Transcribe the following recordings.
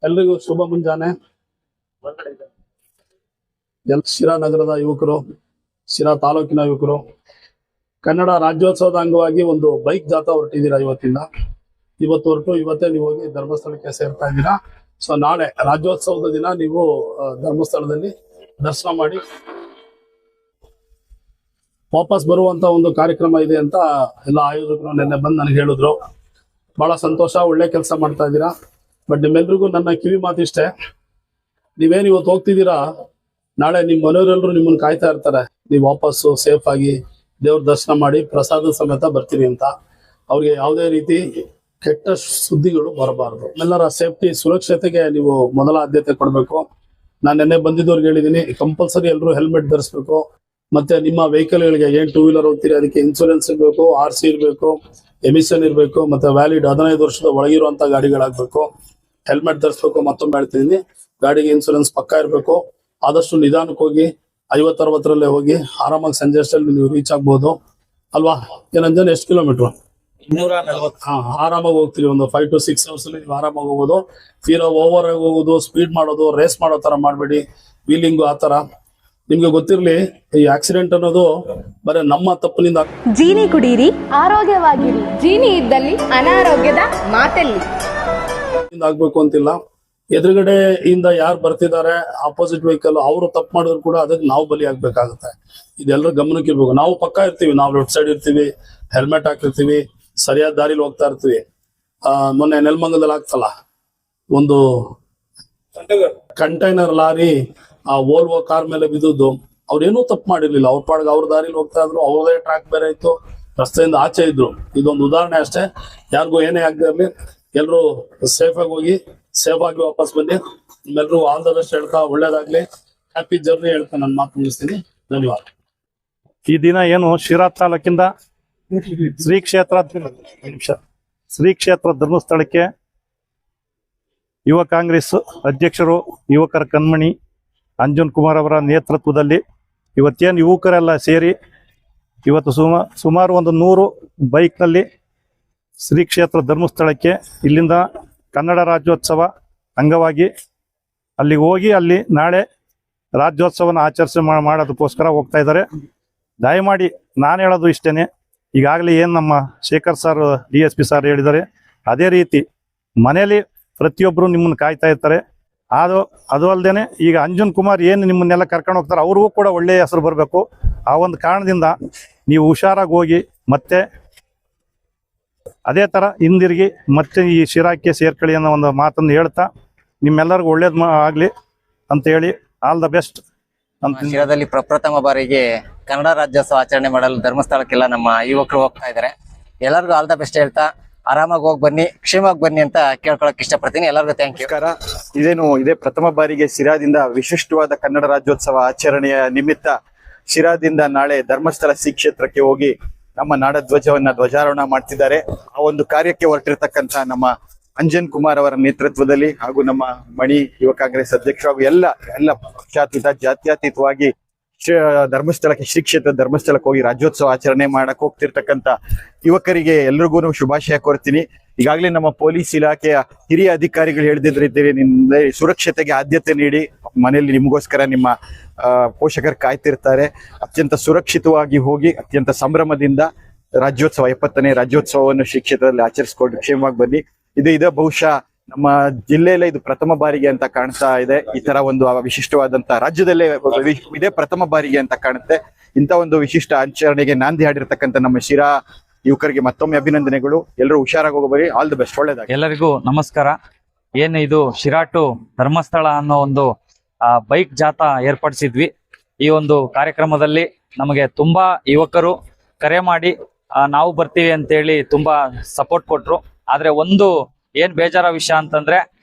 ಎಲ್ರಿಗೂ ಶುಭ ಮುಂಜಾನೆ. ಶಿರಾ ನಗರದ ಯುವಕರು, ಶಿರಾ ತಾಲೂಕಿನ ಯುವಕರು ಕನ್ನಡ ರಾಜ್ಯೋತ್ಸವದ ಅಂಗವಾಗಿ ಒಂದು ಬೈಕ್ ಜಾಥಾ ಹೊರಟಿದ್ದೀರಾ. ಇವತ್ತು ಹೊರಟು ಇವತ್ತೇ ನೀವು ಹೋಗಿ ಧರ್ಮಸ್ಥಳಕ್ಕೆ ಸೇರ್ತಾ ಇದ್ದೀರಾ. ಸೊ ನಾಳೆ ರಾಜ್ಯೋತ್ಸವದ ದಿನ ನೀವು ಧರ್ಮಸ್ಥಳದಲ್ಲಿ ದರ್ಶನ ಮಾಡಿ ವಾಪಸ್ ಬರುವಂತ ಒಂದು ಕಾರ್ಯಕ್ರಮ ಇದೆ ಅಂತ ಎಲ್ಲ ಆಯೋಜಕರು ನಿನ್ನೆ ಬಂದು ನನಗೆ ಹೇಳಿದ್ರು. ಬಹಳ ಸಂತೋಷ, ಒಳ್ಳೆ ಕೆಲಸ ಮಾಡ್ತಾ ಇದ್ದೀರಾ. ಬಟ್ ನಿಮ್ಮೆಲ್ರಿಗೂ ನನ್ನ ಕಿವಿ ಮಾತಿಷ್ಟೇ, ನೀವೇನು ಇವತ್ತು ಹೋಗ್ತಿದ್ದೀರಾ, ನಾಳೆ ನಿಮ್ಮ ಮನೆಯವರೆಲ್ಲರೂ ನಿಮ್ಮನ್ನು ಕಾಯ್ತಾ ಇರ್ತಾರೆ. ನೀವು ವಾಪಸ್ಸು ಸೇಫ್ ಆಗಿ ದೇವ್ರ ದರ್ಶನ ಮಾಡಿ ಪ್ರಸಾದ ಸಮೇತ ಬರ್ತೀರಿ ಅಂತ. ಅವ್ರಿಗೆ ಯಾವುದೇ ರೀತಿ ಕೆಟ್ಟ ಸುದ್ದಿಗಳು ಬರಬಾರ್ದು. ಎಲ್ಲರ ಸೇಫ್ಟಿ, ಸುರಕ್ಷತೆಗೆ ನೀವು ಮೊದಲ ಆದ್ಯತೆ ಕೊಡಬೇಕು. ನಾನು ನೆನ್ನೆ ಬಂದಿದ್ದವ್ರಿಗೆ ಹೇಳಿದ್ದೀನಿ, ಕಂಪಲ್ಸರಿ ಎಲ್ಲರೂ ಹೆಲ್ಮೆಟ್ ಧರಿಸ್ಬೇಕು. ಮತ್ತೆ ನಿಮ್ಮ ವೆಹಿಕಲ್ಗಳಿಗೆ ಏನ್ 2 ವೀಲರ್ ಹೋಗ್ತೀರಿ ಅದಕ್ಕೆ ಇನ್ಸೂರೆನ್ಸ್ ಇರಬೇಕು, RC ಇರಬೇಕು, ಎಮಿಷನ್ ಇರಬೇಕು, ಮತ್ತೆ ವ್ಯಾಲಿಡ್ 15 ವರ್ಷದ ಒಳಗಿರುವಂತ ಗಾಡಿಗಳಾಗಬೇಕು. ಹೆಲ್ಮೆಟ್ ಧರಿಸ್ಬೇಕು. ಮತ್ತೊಮ್ಮೆ ಹೇಳ್ತಿದ್ದೀನಿ, ಗಾಡಿಗೆ ಇನ್ಸೂರೆನ್ಸ್ ಪಕ್ಕ ಇರಬೇಕು. ಆದಷ್ಟು ನಿಧಾನಕ್ಕೆ ಹೋಗಿ 50-60ರಲ್ಲೇ ಹೋಗಿ ಆರಾಮಾಗಿ ಸಂಜೆ ಅಷ್ಟಲ್ಲಿ ನೀವು ರೀಚ್ ಆಗ್ಬೋದು ಅಲ್ವಾ? ಏನಂಜನ್ ಎಷ್ಟು ಕಿಲೋಮೀಟರ್? 240. ಆರಾಮಾಗಿ ಹೋಗ್ತೀರಿ. ಒಂದು 5 to 6 hours ಅಲ್ಲಿ ನೀವು ಆರಾಮಾಗಿ ಹೋಗೋದು. ತೀರಾ ಓವರ್ ಆಗಿ ಹೋಗೋದು, ಸ್ಪೀಡ್ ಮಾಡೋದು, ರೇಸ್ ಮಾಡೋ ತರ ಮಾಡಬೇಡಿ. ವೀಲಿಂಗು ಆ ತರ. ನಿಮ್ಗೆ ಗೊತ್ತಿರ್ಲಿ, ಈ ಆಕ್ಸಿಡೆಂಟ್ ಅನ್ನೋದು ಬರೀ ನಮ್ಮ ತಪ್ಪಿನಿಂದ. ಜೀನಿ ಕುಡೀರಿ, ಆರೋಗ್ಯವಾಗಿರಿ. ಜೀನಿ ಇದ್ದಲ್ಲಿ ಅನಾರೋಗ್ಯದ ಮಾತಲ್ಲಿ ಆಗ್ಬೇಕು ಅಂತಿಲ್ಲ. ಎದುರುಗಡೆ ಇಂದ ಯಾರು ಬರ್ತಿದ್ದಾರೆ ಆಪೋಸಿಟ್ ವೆಹಿಕಲ್, ಅವರು ತಪ್ಪು ಮಾಡಿದ್ರು ಕೂಡ ಅದಕ್ಕೆ ನಾವು ಬಲಿ ಆಗ್ಬೇಕಾಗುತ್ತೆ. ಇದೆಲ್ಲರೂ ಗಮನಕ್ಕೆ ಇರ್ಬೇಕು. ನಾವು ಪಕ್ಕ ಇರ್ತೀವಿ, ನಾವು ಲೆಫ್ಟ್ ಸೈಡ್ ಇರ್ತೀವಿ, ಹೆಲ್ಮೆಟ್ ಹಾಕಿರ್ತೀವಿ, ಸರಿಯಾದ ದಾರಿಲಿ ಹೋಗ್ತಾ ಇರ್ತೀವಿ. ಮೊನ್ನೆ ನೆಲಮಂಗಲದಲ್ಲಿ ಆಗ್ತಲ್ಲ, ಒಂದು ಕಂಟೈನರ್ ಲಾರಿ ಆ ವೋಲ್ವೋ ಕಾರ್ ಮೇಲೆ ಬಿದ್ದು. ಅವ್ರೇನೂ ತಪ್ಪು ಮಾಡಿರ್ಲಿಲ್ಲ, ಅವ್ರ ಪಾಡ್ಗೆ ಅವ್ರ ದಾರಿಲಿ ಹೋಗ್ತಾ ಇದ್ರು. ಅವ್ರದೇ ಟ್ರ್ಯಾಕ್ ಬೇರೆ ಇತ್ತು, ರಸ್ತೆಯಿಂದ ಆಚೆ ಇದ್ರು. ಇದೊಂದು ಉದಾಹರಣೆ ಅಷ್ಟೇ. ಯಾರಿಗೂ ಏನೇ ಆಗದೆ ಇರಲಿ, ಎಲ್ಲರೂ ಸೇಫ್ ಆಗಿ ಹೋಗಿ ಸೇಫ್ ಆಗಿ ವಾಪಸ್ ಬನ್ನಿ. ನಿಮ್ಮೆಲ್ಲರೂ ಆಲ್ ದ ಬೆಸ್ಟ್ ಹೇಳ್ತಾ, ಒಳ್ಳೇದಾಗ್ಲಿ, ಹ್ಯಾಪಿ ಜರ್ನಿ ಹೇಳ್ತಾ ನನ್ನ ಮಾತು ಮುಗಿಸ್ತೀನಿ. ಧನ್ಯವಾದ. ಈ ದಿನ ಏನು ಶಿರಾ ತಾಲೂಕಿಂದ ಶ್ರೀ ಕ್ಷೇತ್ರ ಧರ್ಮಸ್ಥಳಕ್ಕೆ ಯುವ ಕಾಂಗ್ರೆಸ್ ಅಧ್ಯಕ್ಷರು, ಯುವಕರ ಕಣ್ಮಣಿ ಅಂಜನ್ ಕುಮಾರ್ ಅವರ ನೇತೃತ್ವದಲ್ಲಿ ಇವತ್ತೇನು ಯುವಕರೆಲ್ಲ ಸೇರಿ ಇವತ್ತು ಸುಮಾರು ಒಂದು 100 ಬೈಕ್ನಲ್ಲಿ ಶ್ರೀ ಕ್ಷೇತ್ರ ಧರ್ಮಸ್ಥಳಕ್ಕೆ ಇಲ್ಲಿಂದ ಕನ್ನಡ ರಾಜ್ಯೋತ್ಸವ ಅಂಗವಾಗಿ ಅಲ್ಲಿಗೆ ಹೋಗಿ ಅಲ್ಲಿ ನಾಳೆ ರಾಜ್ಯೋತ್ಸವನ ಆಚರಿಸಿ ಮಾಡೋದಕ್ಕೋಸ್ಕರ ಹೋಗ್ತಾ ಇದ್ದಾರೆ. ದಯಮಾಡಿ ನಾನು ಹೇಳೋದು ಇಷ್ಟೇನೆ, ಈಗಾಗಲೇ ಏನು ನಮ್ಮ ಶೇಖರ್ ಸರ್ DSP ಸರ್ ಹೇಳಿದ್ದಾರೆ, ಅದೇ ರೀತಿ ಮನೆಯಲ್ಲಿ ಪ್ರತಿಯೊಬ್ಬರು ನಿಮ್ಮನ್ನು ಕಾಯ್ತಾ ಇರ್ತಾರೆ. ಅದು ಅಲ್ಲದೆ ಈಗ ಅಂಜನ್ ಕುಮಾರ್ ಏನು ನಿಮ್ಮನ್ನೆಲ್ಲ ಕರ್ಕೊಂಡು ಹೋಗ್ತಾರೆ, ಅವ್ರಿಗೂ ಕೂಡ ಒಳ್ಳೆಯ ಹೆಸರು ಬರಬೇಕು. ಆ ಒಂದು ಕಾರಣದಿಂದ ನೀವು ಹುಷಾರಾಗಿ ಹೋಗಿ ಮತ್ತೆ ಅದೇ ಥರ ಹಿಂದಿರುಗಿ ಮತ್ತೆ ಈ ಶಿರಾಕ್ಕೆ ಸೇರ್ಕೊಳ್ಳಿ ಅನ್ನೋ ಒಂದು ಮಾತನ್ನು ಹೇಳ್ತಾ ನಿಮ್ಮೆಲ್ಲರಿಗೂ ಒಳ್ಳೇದು ಆಗಲಿ ಅಂತ ಹೇಳಿ ಆಲ್ ದ ಬೆಸ್ಟ್ ಅಂತ. ಶಿರಾದಲ್ಲಿ ಪ್ರಪ್ರಥಮ ಬಾರಿಗೆ ಕನ್ನಡ ರಾಜ್ಯೋತ್ಸವ ಆಚರಣೆ ಮಾಡಲು ಧರ್ಮಸ್ಥಳಕ್ಕೆಲ್ಲ ನಮ್ಮ ಯುವಕರು ಹೋಗ್ತಾ ಇದ್ದಾರೆ. ಎಲ್ಲರಿಗೂ ಆಲ್ ದ ಬೆಸ್ಟ್ ಹೇಳ್ತಾ ಆರಾಮಾಗಿ ಹೋಗಿ ಬನ್ನಿ, ಕ್ಷೇಮವಾಗಿ ಬನ್ನಿ ಅಂತ ಕೇಳ್ಕೊಳಕ್ ಇಷ್ಟಪಡ್ತೀನಿ. ಎಲ್ಲರಿಗೂ ಥ್ಯಾಂಕ್ ಯು. ಇದೇ ಪ್ರಥಮ ಬಾರಿಗೆ ಶಿರಾದಿಂದ ವಿಶಿಷ್ಟವಾದ ಕನ್ನಡ ರಾಜ್ಯೋತ್ಸವ ಆಚರಣೆಯ ನಿಮಿತ್ತ ಶಿರಾದಿಂದ ನಾಳೆ ಧರ್ಮಸ್ಥಳ ಶ್ರೀ ಕ್ಷೇತ್ರಕ್ಕೆ ಹೋಗಿ ನಮ್ಮ ನಾಡ ಧ್ವಜವನ್ನ ಧ್ವಜಾರೋಹಣ ಮಾಡ್ತಿದ್ದಾರೆ. ಆ ಒಂದು ಕಾರ್ಯಕ್ಕೆ ಹೊರಟಿರ್ತಕ್ಕಂಥ ನಮ್ಮ ಅಂಜನ್ ಕುಮಾರ್ ಅವರ ನೇತೃತ್ವದಲ್ಲಿ ಹಾಗೂ ನಮ್ಮ ಮಣಿ ಯುವ ಕಾಂಗ್ರೆಸ್ ಅಧ್ಯಕ್ಷರು ಹಾಗೂ ಎಲ್ಲ ಪಕ್ಷಾತೀತ ಜಾತ್ಯತೀತವಾಗಿ ಧರ್ಮಸ್ಥಳಕ್ಕೆ ಶ್ರೀ ಕ್ಷೇತ್ರ ಧರ್ಮಸ್ಥಳಕ್ಕೆ ಹೋಗಿ ರಾಜ್ಯೋತ್ಸವ ಆಚರಣೆ ಮಾಡಕ್ ಹೋಗ್ತಿರ್ತಕ್ಕಂಥ ಯುವಕರಿಗೆ ಎಲ್ರಿಗೂ ಶುಭಾಶಯ ಕೋರ್ತೀನಿ. ಈಗಾಗಲೇ ನಮ್ಮ ಪೊಲೀಸ್ ಇಲಾಖೆಯ ಹಿರಿಯ ಅಧಿಕಾರಿಗಳು ಹೇಳಿದ್ರಿ, ನಿಮ್ಗೆ ಸುರಕ್ಷತೆಗೆ ಆದ್ಯತೆ ನೀಡಿ, ಮನೆಯಲ್ಲಿ ನಿಮಗೋಸ್ಕರ ನಿಮ್ಮ ಪೋಷಕರು ಕಾಯ್ತಿರ್ತಾರೆ. ಅತ್ಯಂತ ಸುರಕ್ಷಿತವಾಗಿ ಹೋಗಿ ಅತ್ಯಂತ ಸಂಭ್ರಮದಿಂದ ರಾಜ್ಯೋತ್ಸವ 70ನೇ ರಾಜ್ಯೋತ್ಸವವನ್ನು ಶ್ರೀ ಕ್ಷೇತ್ರದಲ್ಲಿ ಆಚರಿಸ್ಕೊಂಡು ಕ್ಷೇಮವಾಗಿ ಬನ್ನಿ. ಇದೇ ಬಹುಶಃ ನಮ್ಮ ಜಿಲ್ಲೆಯಲ್ಲೇ ಇದು ಪ್ರಥಮ ಬಾರಿಗೆ ಅಂತ ಕಾಣ್ತಾ ಇದೆ. ಈ ತರ ಒಂದು ವಿಶಿಷ್ಟವಾದಂತ ರಾಜ್ಯದಲ್ಲೇ ಇದೇ ಪ್ರಥಮ ಬಾರಿಗೆ ಅಂತ ಕಾಣುತ್ತೆ. ಇಂಥ ಒಂದು ವಿಶಿಷ್ಟ ಆಚರಣೆಗೆ ನಾಂದಿ ಹಾಡಿರ್ತಕ್ಕಂಥ ನಮ್ಮ ಶಿರಾ ಯುವಕರಿಗೆ ಮತ್ತೊಮ್ಮೆ ಅಭಿನಂದನೆಗಳು. ಎಲ್ಲರೂ ಹುಷಾರಾಗಿ ಹೋಗಬರಿ. All the best. ಒಳ್ಳೆದಾಗಿ. ಎಲ್ಲರಿಗೂ ನಮಸ್ಕಾರ. ಏನು ಇದು ಶಿರಾ ಟು ಧರ್ಮಸ್ಥಳ ಅನ್ನೋ ಒಂದು ಬೈಕ್ ಜಾಥಾ ಏರ್ಪಡಿಸಿದ್ವಿ. ಈ ಒಂದು ಕಾರ್ಯಕ್ರಮದಲ್ಲಿ ನಮಗೆ ತುಂಬಾ ಯುವಕರು ಕರೆ ಮಾಡಿ ನಾವು ಬರ್ತೀವಿ ಅಂತೇಳಿ ತುಂಬಾ ಸಪೋರ್ಟ್ ಕೊಟ್ರು. ಆದ್ರೆ ಒಂದು ಏನ್ ಬೇಜಾರ ವಿಷಯ ಅಂತಂದ್ರೆ,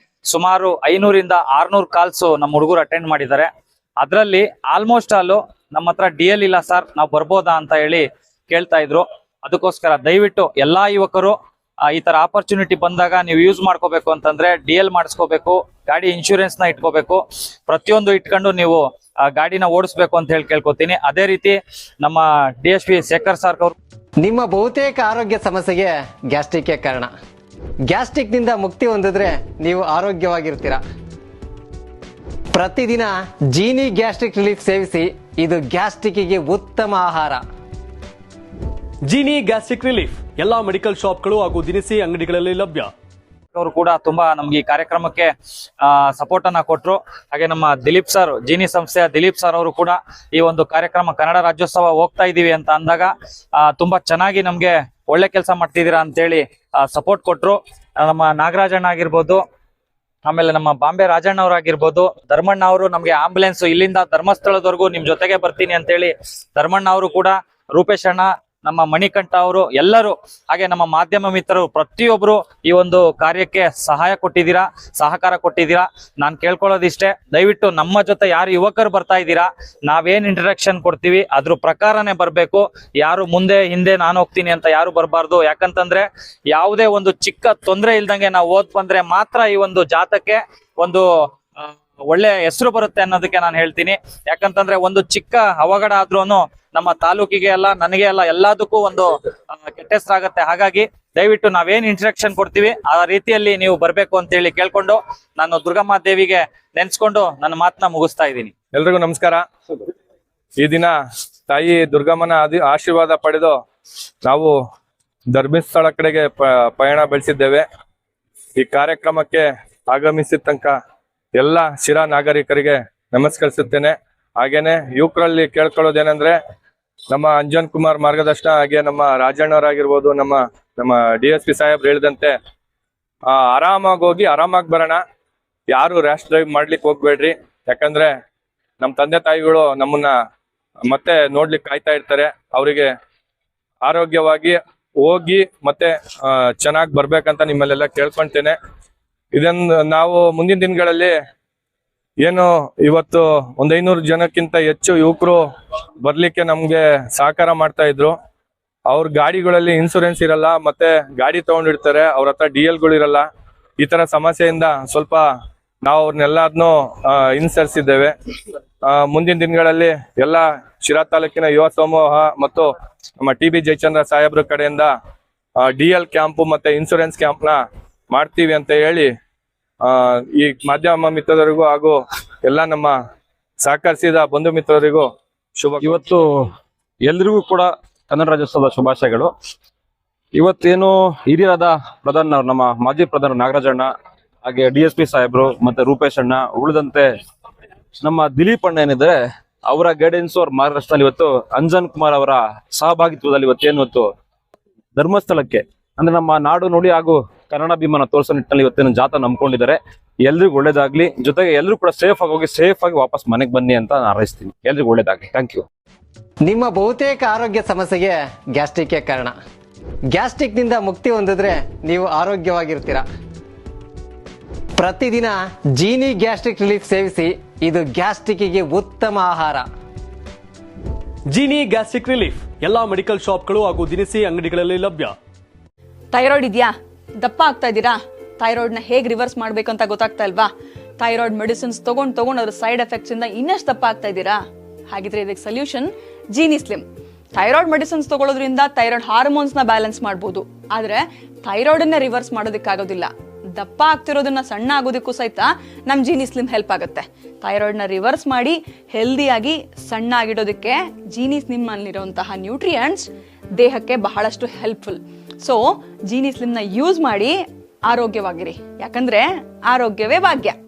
ಸುಮಾರು 500 to 600 ಕಾಲ್ಸ್ ನಮ್ಮ ಹುಡುಗರು ಅಟೆಂಡ್ ಮಾಡಿದ್ದಾರೆ. ಅದರಲ್ಲಿ ಆಲ್ಮೋಸ್ಟ್ ಆಲು ನಮ್ಮ ಹತ್ರ DL ಇಲ್ಲ ಸರ್, ನಾವು ಬರ್ಬೋದಾ ಅಂತ ಹೇಳಿ ಕೇಳ್ತಾ ಇದ್ರು. ಅದಕ್ಕೋಸ್ಕರ ದಯವಿಟ್ಟು ಎಲ್ಲಾ ಯುವಕರು ಈ ತರ ಆಪರ್ಚುನಿಟಿ ಬಂದಾಗ ನೀವು ಯೂಸ್ ಮಾಡ್ಕೋಬೇಕು ಅಂತಂದ್ರೆ DL ಮಾಡಿಸ್ಕೋಬೇಕು, ಗಾಡಿ ಇನ್ಶೂರೆನ್ಸ್ ನ ಇಟ್ಕೋಬೇಕು, ಪ್ರತಿಯೊಂದು ಇಟ್ಕೊಂಡು ನೀವು ಗಾಡಿನ ಓಡಿಸ್ಬೇಕು ಅಂತ ಹೇಳಿ ಕೇಳ್ಕೊತೀನಿ. ಅದೇ ರೀತಿ ನಮ್ಮ DSP ಶೇಖರ್ ಸರ್ ಅವರು, ನಿಮ್ಮ ಬಹುತೇಕ ಆರೋಗ್ಯ ಸಮಸ್ಯೆಗೆ ಗ್ಯಾಸ್ಟ್ರಿಕ್ ಕಾರಣ. ಗ್ಯಾಸ್ಟ್ರಿಕ್ನಿಂದ ಮುಕ್ತಿ ಹೊಂದಿದ್ರೆ ನೀವು ಆರೋಗ್ಯವಾಗಿರ್ತೀರಾ. ಪ್ರತಿದಿನ ಜೀನಿ ಗ್ಯಾಸ್ಟ್ರಿಕ್ ರಿಲೀಫ್ ಸೇವಿಸಿ, ಇದು ಗ್ಯಾಸ್ಟ್ರಿಕ್ಕಿಗೆ ಉತ್ತಮ ಆಹಾರ. ಜೀನಿ ಗ್ಯಾಸ್ಟ್ರಿಕ್ ರಿಲೀಫ್ ಎಲ್ಲಾ ಮೆಡಿಕಲ್ ಶಾಪ್ಗಳು ಹಾಗೂ ದಿನಸಿ ಅಂಗಡಿಗಳಲ್ಲಿ ಲಭ್ಯ. ಅವರು ಕೂಡ ತುಂಬಾ ನಮ್ಗೆ ಈ ಕಾರ್ಯಕ್ರಮಕ್ಕೆ ಸಪೋರ್ಟ್ ಅನ್ನ ಕೊಟ್ರು. ಹಾಗೆ ನಮ್ಮ ದಿಲೀಪ್ ಸರ್, ಜೀನಿ ಸಂಸ್ಥೆಯ ದಿಲೀಪ್ ಸರ್ ಅವರು ಕೂಡ ಈ ಒಂದು ಕಾರ್ಯಕ್ರಮ ಕನ್ನಡ ರಾಜ್ಯೋತ್ಸವ ಹೋಗ್ತಾ ಇದೀವಿ ಅಂತ ಅಂದಾಗ ತುಂಬಾ ಚೆನ್ನಾಗಿ ನಮ್ಗೆ ಒಳ್ಳೆ ಕೆಲಸ ಮಾಡ್ತಿದ್ದೀರಾ ಅಂತೇಳಿ ಸಪೋರ್ಟ್ ಕೊಟ್ರು. ನಮ್ಮ ನಾಗರಾಜಣ್ಣ ಆಗಿರ್ಬೋದು, ಆಮೇಲೆ ನಮ್ಮ ಬಾಂಬೆ ರಾಜಣ್ಣ ಅವರಾಗಿರ್ಬೋದು, ಧರ್ಮಣ್ಣ ಅವರು ನಮ್ಗೆ ಆಂಬುಲೆನ್ಸ್ ಇಲ್ಲಿಂದ ಧರ್ಮಸ್ಥಳದವರೆಗೂ ನಿಮ್ ಜೊತೆಗೆ ಬರ್ತೀನಿ ಅಂತೇಳಿ ಧರ್ಮಣ್ಣ ಅವರು ಕೂಡ, ರೂಪೇಶ್ ಅಣ್ಣ, ನಮ್ಮ ಮಣಿಕಂಠ ಅವರು, ಎಲ್ಲರೂ ಹಾಗೆ ನಮ್ಮ ಮಾಧ್ಯಮ ಮಿತ್ರರು ಪ್ರತಿಯೊಬ್ರು ಈ ಒಂದು ಕಾರ್ಯಕ್ಕೆ ಸಹಕಾರ ಕೊಟ್ಟಿದ್ದೀರಾ. ನಾನು ಕೇಳ್ಕೊಳ್ಳೋದಿಷ್ಟೇ, ದಯವಿಟ್ಟು ನಮ್ಮ ಜೊತೆ ಯಾರು ಯುವಕರು ಬರ್ತಾ ಇದ್ದೀರಾ, ನಾವೇನ್ ಇಂಟ್ರಡಕ್ಷನ್ ಕೊಡ್ತೀವಿ ಅದ್ರ ಪ್ರಕಾರನೇ ಬರ್ಬೇಕು. ಯಾರು ಮುಂದೆ ಹಿಂದೆ ನಾನು ಹೋಗ್ತೀನಿ ಅಂತ ಯಾರು ಬರಬಾರ್ದು. ಯಾಕಂತಂದ್ರೆ ಯಾವುದೇ ಒಂದು ಚಿಕ್ಕ ತೊಂದರೆ ಇಲ್ದಂಗೆ ನಾವು ಓದ್ ಬಂದ್ರೆ ಮಾತ್ರ ಈ ಒಂದು ಜಾತಕ್ಕೆ ಒಂದು ಒಳ್ಳೆ ಹೆಸರು ಬರುತ್ತೆ ಅನ್ನೋದಕ್ಕೆ ನಾನು ಹೇಳ್ತೀನಿ. ಯಾಕಂತಂದ್ರೆ ಒಂದು ಚಿಕ್ಕ ಅವಘಡ ಆದ್ರೂನು ನಮ್ಮ ತಾಲೂಕಿಗೆ ಅಲ್ಲ, ನನಗೆ ಅಲ್ಲ, ಎಲ್ಲದಕ್ಕೂ ಒಂದು ಕೆಟ್ಟ ಹೆಸರಾಗತ್ತೆ. ಹಾಗಾಗಿ ದಯವಿಟ್ಟು ನಾವೇನ್ ಇಂಟ್ರಡಕ್ಷನ್ ಕೊಡ್ತೀವಿ ಆ ರೀತಿಯಲ್ಲಿ ನೀವು ಬರ್ಬೇಕು ಅಂತ ಹೇಳಿ ಕೇಳ್ಕೊಂಡು ನಾನು ದುರ್ಗಮ್ಮ ದೇವಿಗೆ ನೆನ್ಸ್ಕೊಂಡು ನನ್ನ ಮಾತನ್ನ ಮುಗಿಸ್ತಾ ಇದ್ದೀನಿ. ಎಲ್ರಿಗೂ ನಮಸ್ಕಾರ. ಈ ದಿನ ತಾಯಿ ದುರ್ಗಮ್ಮನ ಆಶೀರ್ವಾದ ಪಡೆದು ನಾವು ಧರ್ಮಸ್ಥಳ ಕಡೆಗೆ ಪಯಣ ಬೆಳೆಸಿದ್ದೇವೆ. ಈ ಕಾರ್ಯಕ್ರಮಕ್ಕೆ ಆಗಮಿಸಿದ ತನಕ ಎಲ್ಲ ಶಿರಾ ನಾಗರಿಕರಿಗೆ ನಮಸ್ಕರಿಸುತ್ತೇನೆ. ಹಾಗೇನೆ ಯುವಕರಲ್ಲಿ ಕೇಳ್ಕೊಳ್ಳೋದೇನೆಂದ್ರೆ, ನಮ್ಮ ಅಂಜನ್ ಕುಮಾರ್ ಮಾರ್ಗದರ್ಶನ ಹಾಗೆ ನಮ್ಮ ರಾಜಣ್ಣವರಾಗಿರ್ಬೋದು, ನಮ್ಮ DSP ಸಾಹೇಬ್ರು ಹೇಳಿದಂತೆ ಆರಾಮಾಗಿ ಹೋಗಿ ಆರಾಮಾಗಿ ಬರೋಣ. ಯಾರು ರ್ಯಾಶ್ ಡ್ರೈವ್ ಮಾಡ್ಲಿಕ್ಕೆ ಹೋಗ್ಬೇಡ್ರಿ. ಯಾಕಂದ್ರೆ ನಮ್ಮ ತಂದೆ ತಾಯಿಗಳು ನಮ್ಮನ್ನ ಮತ್ತೆ ನೋಡ್ಲಿಕ್ಕೆ ಕಾಯ್ತಾ ಇರ್ತಾರೆ. ಅವರಿಗೆ ಆರೋಗ್ಯವಾಗಿ ಹೋಗಿ ಮತ್ತೆ ಚೆನ್ನಾಗಿ ಬರ್ಬೇಕಂತ ನಿಮ್ಮಲ್ಲೆಲ್ಲ ಕೇಳ್ಕೊಂತೇನೆ. ಇದನ್ನ ನಾವು ಮುಂದಿನ ದಿನಗಳಲ್ಲಿ ಏನು ಇವತ್ತು 500 ಜನಕ್ಕಿಂತ ಹೆಚ್ಚು ಯುವಕರು ಬರ್ಲಿಕ್ಕೆ ನಮ್ಗೆ ಸಹಕಾರ ಮಾಡ್ತಾ ಇದ್ರು. ಅವ್ರ ಗಾಡಿಗಳಲ್ಲಿ ಇನ್ಸೂರೆನ್ಸ್ ಇರಲ್ಲ, ಮತ್ತೆ ಗಾಡಿ ತಗೊಂಡಿರ್ತಾರೆ, ಅವ್ರ ಹತ್ರ DL ಗಳು ಇರಲ್ಲ. ಈ ತರ ಸಮಸ್ಯೆಯಿಂದ ಸ್ವಲ್ಪ ನಾವು ಅವ್ರನ್ನೆಲ್ಲದನ್ನು ಇನ್ಸರಿಸಿದ್ದೇವೆ. ಮುಂದಿನ ದಿನಗಳಲ್ಲಿ ಎಲ್ಲ ಶಿರಾ ತಾಲೂಕಿನ ಯುವ ಸಮೂಹ ಮತ್ತು ನಮ್ಮ TB ಜಯಚಂದ್ರ ಸಾಹೇಬ್ರ ಕಡೆಯಿಂದ DL ಕ್ಯಾಂಪು ಮತ್ತೆ ಇನ್ಸೂರೆನ್ಸ್ ಕ್ಯಾಂಪ್ನ ಮಾಡ್ತೀವಿ ಅಂತ ಹೇಳಿ ಈ ಮಾಧ್ಯಮ ಮಿತ್ರರಿಗೂ ಹಾಗೂ ಎಲ್ಲ ನಮ್ಮ ಸಹಕರಿಸಿದ ಬಂಧು ಮಿತ್ರರಿಗೂ ಶುಭ. ಇವತ್ತು ಎಲ್ರಿಗೂ ಕೂಡ ಕನ್ನಡ ರಾಜ್ಯೋತ್ಸವದ ಶುಭಾಶಯಗಳು. ಇವತ್ತೇನು ಹಿರಿಯರಾದ ಪ್ರಧಾನರು, ನಮ್ಮ ಮಾಜಿ ಪ್ರಧಾನ ನಾಗರಾಜಣ್ಣ, ಹಾಗೆ DSP ಸಾಹೇಬ್ರು ಮತ್ತೆ ರೂಪೇಶ್ ಅಣ್ಣ, ಉಳಿದಂತೆ ನಮ್ಮ ದಿಲೀಪ್ ಅಣ್ಣ ಏನಿದ್ರೆ ಅವರ ಗೈಡೆನ್ಸ್, ಅವ್ರ ಮಾರ್ಗದರ್ಶನದಲ್ಲಿ ಇವತ್ತು ಅಂಜನ್ ಕುಮಾರ್ ಅವರ ಸಹಭಾಗಿತ್ವದಲ್ಲಿ ಇವತ್ತು ಧರ್ಮಸ್ಥಳಕ್ಕೆ ಅಂದ್ರೆ ನಮ್ಮ ನಾಡು ನುಡಿ ಹಾಗೂ ಕನ್ನಡಾಭಿಮಾನ ತೋರಿಸೋ ನಿಟ್ಟಿನಲ್ಲಿ ಇವತ್ತೇನು ಜಾಥಾ ನಂಬ್ಕೊಂಡಿದ್ದಾರೆ. ಎಲ್ರಿಗೂ ಒಳ್ಳೇದಾಗ್ಲಿ. ಜೊತೆಗೆ ಎಲ್ಲರೂ ಕೂಡ ಸೇಫ್ ಆಗಿ ಹೋಗಿ ಸೇಫ್ ಆಗಿ ವಾಪಸ್ ಮನೆಗೆ ಬನ್ನಿ ಅಂತ ನಾನು ಹಾರೈಸ್ತೀನಿ. ಎಲ್ರಿಗೂ ಒಳ್ಳೇದಾಗ್ಲಿ. Thank you. ನಿಮ್ಮ ಬಹುತೇಕ ಆರೋಗ್ಯ ಸಮಸ್ಯೆಗೆ ಗ್ಯಾಸ್ಟ್ರಿಕ್ ಕಾರಣ. ಗ್ಯಾಸ್ಟ್ರಿಕ್ನಿಂದ ಮುಕ್ತಿ ಹೊಂದಿದ್ರೆ ನೀವು ಆರೋಗ್ಯವಾಗಿರ್ತೀರಾ. ಪ್ರತಿದಿನ ಜೀನಿ ಗ್ಯಾಸ್ಟ್ರಿಕ್ ರಿಲೀಫ್ ಸೇವಿಸಿ, ಇದು ಗ್ಯಾಸ್ಟ್ರಿಕ್ಕಿಗೆ ಉತ್ತಮ ಆಹಾರ. ಜೀನಿ ಗ್ಯಾಸ್ಟ್ರಿಕ್ ರಿಲೀಫ್ ಎಲ್ಲಾ ಮೆಡಿಕಲ್ ಶಾಪ್ಗಳು ಹಾಗೂ ದಿನಸಿ ಅಂಗಡಿಗಳಲ್ಲಿ ಲಭ್ಯ. ಥೈರಾಯ್ಡ್ ಇದೆಯಾ? ದಪ್ಪ ಆಗ್ತಾ ಇದ್ದೀರಾ? ಥೈರಾಯ್ಡ್ನ ಹೇಗೆ ರಿವರ್ಸ್ ಮಾಡಬೇಕು ಅಂತ ಗೊತ್ತಾಗ್ತಾ ಇಲ್ವಾ? ಥೈರಾಯ್ಡ್ ಮೆಡಿಸಿನ್ಸ್ ತಗೊಂಡು ಅದ್ರ ಸೈಡ್ ಎಫೆಕ್ಟ್ಸ್ ಇಂದ ಇನ್ನಷ್ಟು ದಪ್ಪ ಆಗ್ತಾ ಇದ್ದೀರಾ? ಹಾಗಿದ್ರೆ ಇದಕ್ಕೆ solution Genie Slim. Thyroid medicines ತಗೊಳ್ಳೋದ್ರಿಂದ ಥೈರಾಯ್ಡ್ ಹಾರ್ಮೋನ್ಸ್ ನ ಬ್ಯಾಲೆನ್ಸ್ ಮಾಡಬಹುದು, ಆದ್ರೆ ಥೈರಾಯ್ಡ್ ಅನ್ನ ರಿವರ್ಸ್ ಮಾಡೋದಕ್ಕಾಗೋದಿಲ್ಲ. ದಪ್ಪ ಆಗ್ತಿರೋದನ್ನ ಸಣ್ಣ ಆಗೋದಕ್ಕೂ ಸಹಿತ ನಮ್ ಜೀನಿ ಸ್ಲಿಮ್ ಹೆಲ್ಪ್ ಆಗುತ್ತೆ. ಥೈರಾಯ್ಡ್ ನ ರಿವರ್ಸ್ ಮಾಡಿ ಹೆಲ್ದಿಯಾಗಿ ಸಣ್ಣ ಆಗಿಡೋದಕ್ಕೆ ಜೀನಿ ಸ್ಲಿಮ್ ಅಲ್ಲಿರುವಂತಹ ನ್ಯೂಟ್ರಿಯೆಂಟ್ಸ್ ದೇಹಕ್ಕೆ ಬಹಳಷ್ಟು ಹೆಲ್ಪ್ಫುಲ್. ಸೊ ಜೀನಿ ಸ್ಲಿಮ್ ನ ಯೂಸ್ ಮಾಡಿ ಆರೋಗ್ಯವಾಗಿರಿ. ಯಾಕಂದ್ರೆ ಆರೋಗ್ಯವೇ ಭಾಗ್ಯ.